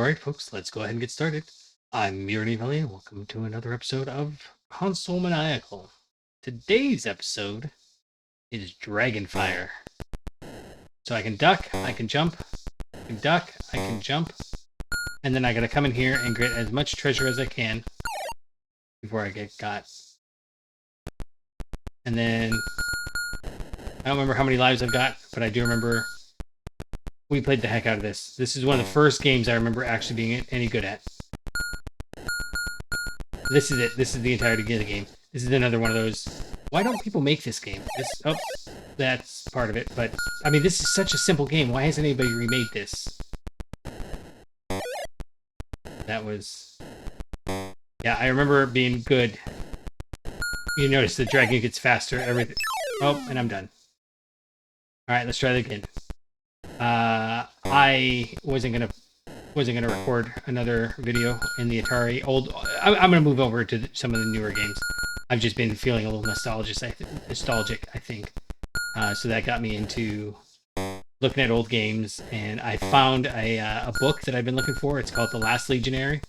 Alright, folks, let's go ahead and get started. I'm Mirani Valley, and welcome to another episode of Consolemaniacal. Today's episode is Dragonfire. So I can duck, I can jump, I can duck, I can jump, and then I gotta come in here and get as much treasure as I can before I get got. And then, I don't remember how many lives I've got, but I do remember we played the heck out of this. This is one of the first games I remember actually being any good at. This is it. This is the entirety of the game. This is another one of those. Why don't people make this game? Oh, that's part of it. But, I mean, this is such a simple game. Why hasn't anybody remade this? That was... Yeah, I remember it being good. You notice the dragon gets faster, everything. Oh, and I'm done. Alright, let's try that again. I wasn't gonna record another video in the Atari I'm gonna move over to some of the newer games. I've just been feeling a little nostalgic, I think. So that got me into looking at old games, and I found a book that I've been looking for. It's called The Last Legionary.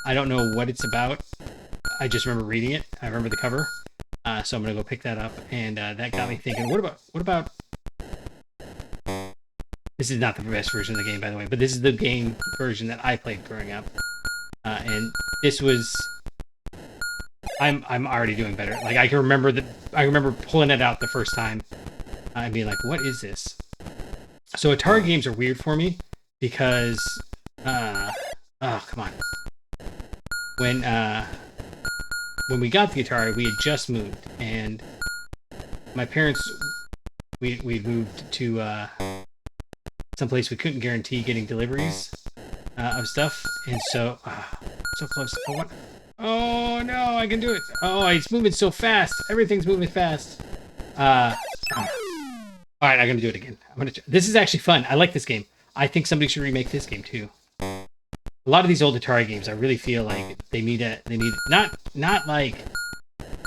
I don't know what it's about. I just remember reading it. I remember the cover. So I'm gonna go pick that up, and that got me thinking. What about? This is not the best version of the game, by the way, but this is the game version that I played growing up, and this was. I'm already doing better. Like I remember pulling it out the first time, and being like, "What is this?" So Atari games are weird for me because, oh come on, when we got the Atari, we had just moved, and my parents, we moved to someplace we couldn't guarantee getting deliveries of stuff, and so so close. Oh, what? Oh no, I can do it! Oh, it's moving so fast. Everything's moving fast. All right, I'm gonna do it again. This is actually fun. I like this game. I think somebody should remake this game too. A lot of these old Atari games, I really feel like they need not like,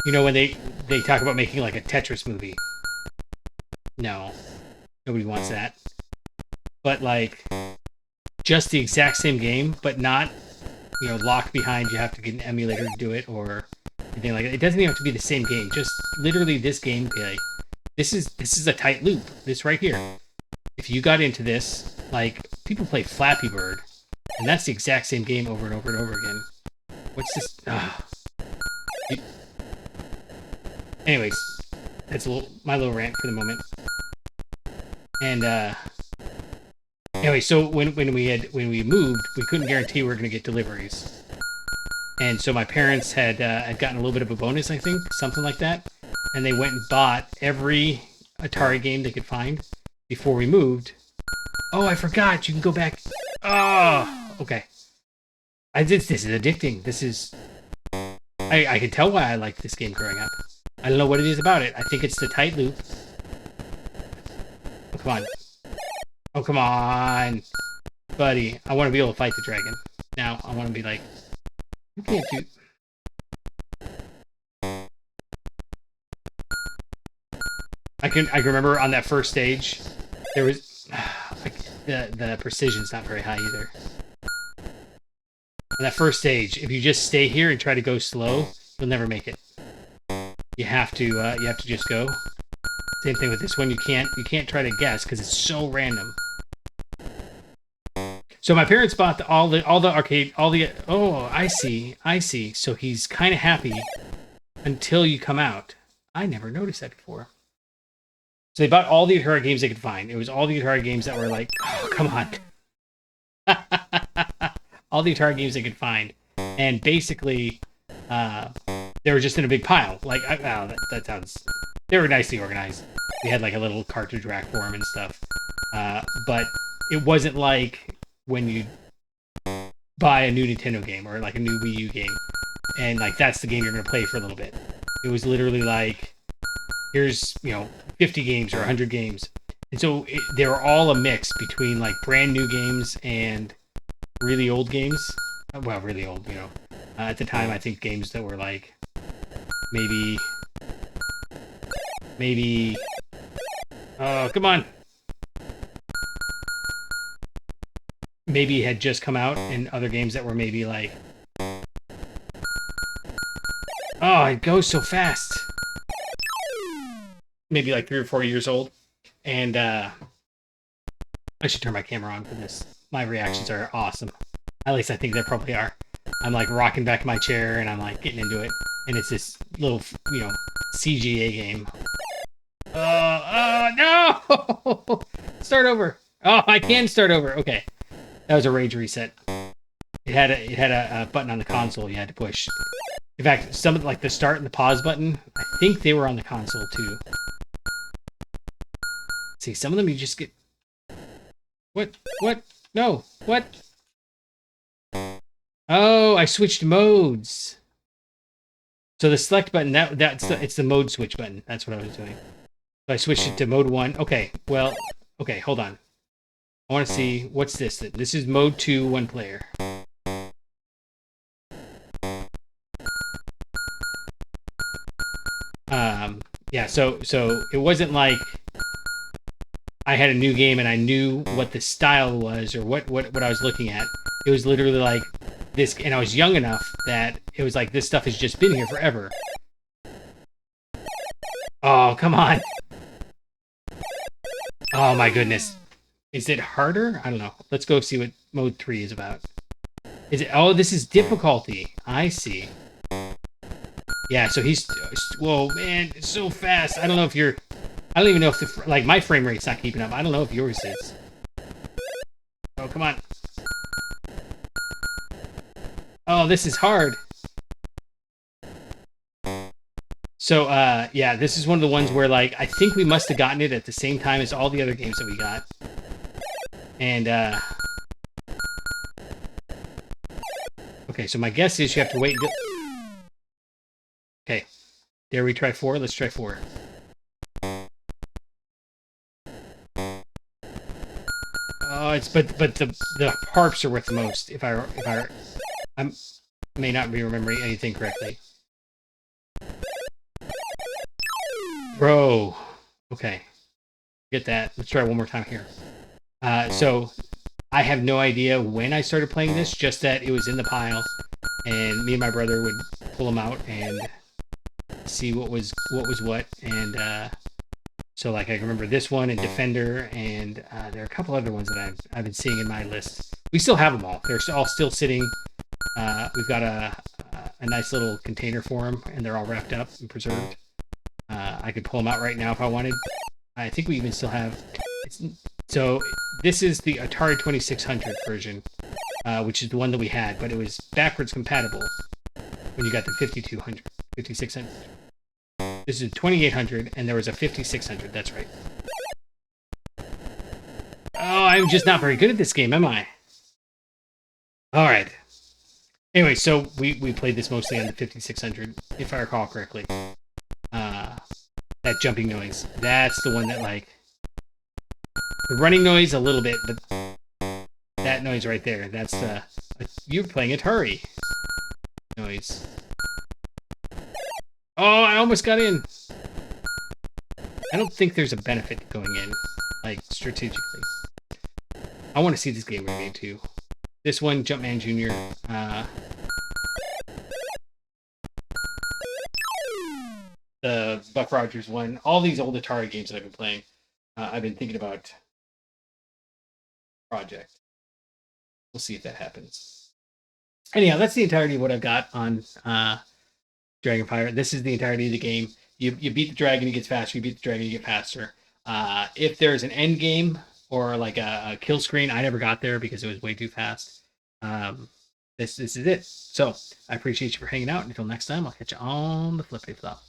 you know, when they talk about making like a Tetris movie. No, nobody wants that. But like, just the exact same game, but not, you know, locked behind. You have to get an emulator to do it or anything like that. It doesn't even have to be the same game. Just literally this gameplay. This is a tight loop. This right here. If you got into this, like people play Flappy Bird, and that's the exact same game over and over and over again. What's this? Anyways, that's my little rant for the moment. And anyway, so when we moved, we couldn't guarantee we were going to get deliveries, and so my parents had gotten a little bit of a bonus, I think, something like that, and they went and bought every Atari game they could find before we moved. Oh, I forgot. You can go back. Oh, okay. This is addicting. This is. I can tell why I liked this game growing up. I don't know what it is about it. I think it's the tight loop. Oh, come on. Oh, come on. Buddy, I want to be able to fight the dragon. Now, I want to be like, you can't do... I can remember on that first stage, there was... the precision's not very high either. On that first stage, if you just stay here and try to go slow, you'll never make it. You have to just go. Same thing with this one. You can't try to guess because it's so random. So my parents bought all the arcade, oh, I see. So he's kind of happy until you come out. I never noticed that before. So they bought all the Atari games they could find. It was all the Atari games that were like, oh, come on. All the Atari games they could find. And basically, they were just in a big pile. Like, that sounds... They were nicely organized. We had like a little cartridge rack for them and stuff. But it wasn't like when you buy a new Nintendo game or like a new Wii U game and like that's the game you're going to play for a little bit. It was literally like, here's, you know, 50 games or 100 games. And so they were all a mix between like brand new games and really old games. Well, really old, you know. At the time, I think games that were like maybe... Oh, come on. maybe had just come out, and other games that were maybe like, oh, it goes so fast. Maybe like 3 or 4 years old. And I should turn my camera on for this. My reactions are awesome. At least I think they probably are. I'm like rocking back in my chair and I'm like getting into it. And it's this little, CGA game. No! Start over. Oh, I can start over. Okay. That was a rage reset. It had a button on the console you had to push. In fact, some of like the start and the pause button, I think they were on the console too. See, some of them you just get... What? No, what? Oh, I switched modes. So the select button, it's the mode switch button. That's what I was doing. So I switched it to mode 1. Okay, well, okay, hold on. I want to see, what's this? This is mode 2, 1 player. Yeah, so it wasn't like I had a new game and I knew what the style was or what I was looking at. It was literally like this, and I was young enough that it was like this stuff has just been here forever. Oh, come on. Oh my goodness. Is it harder? I don't know. Let's go see what mode 3 is about. Is it? Oh, this is difficulty. I see. Yeah, so he's... Whoa, man, it's so fast. I don't know if you're... I don't even know if the... Like, my frame rate's not keeping up. I don't know if yours is. Oh, come on. Oh, this is hard. So, yeah, this is one of the ones where, like, I think we must have gotten it at the same time as all the other games that we got. And, okay, so my guess is you have to wait... Okay. Dare we try 4? Let's try 4. Oh, it's... But the harps are worth the most, if I may not be remembering anything correctly. Bro. Okay. Get that. Let's try one more time here. So, I have no idea when I started playing this, just that it was in the pile, and me and my brother would pull them out and see what was what, and so like I remember this one and Defender, and there are a couple other ones that I've been seeing in my list. We still have them all. They're all still sitting. We've got a nice little container for them, and they're all wrapped up and preserved. I could pull them out right now if I wanted. I think we even still have... So this is the Atari 2600 version, which is the one that we had, but it was backwards compatible when you got the 5600. This is 2800, and there was a 5600, that's right. Oh, I'm just not very good at this game, am I? Alright. Anyway, so we played this mostly on the 5600, if I recall correctly. That jumping noise. That's the one that, like... The running noise, a little bit, but that noise right there, that's the... You're playing Atari noise. Oh, I almost got in! I don't think there's a benefit to going in, like, strategically. I want to see this game remade, too. This one, Jumpman Jr., the Buck Rogers one, all these old Atari games that I've been playing, I've been thinking about project. We'll see if that happens. Anyhow, that's the entirety of what I've got on Dragonfire. This is the entirety of the game. You beat the dragon, it gets faster. You beat the dragon, you get faster. If there's an end game or like a kill screen, I never got there because it was way too fast. This is it. So I appreciate you for hanging out. Until next time, I'll catch you on the flippity flop.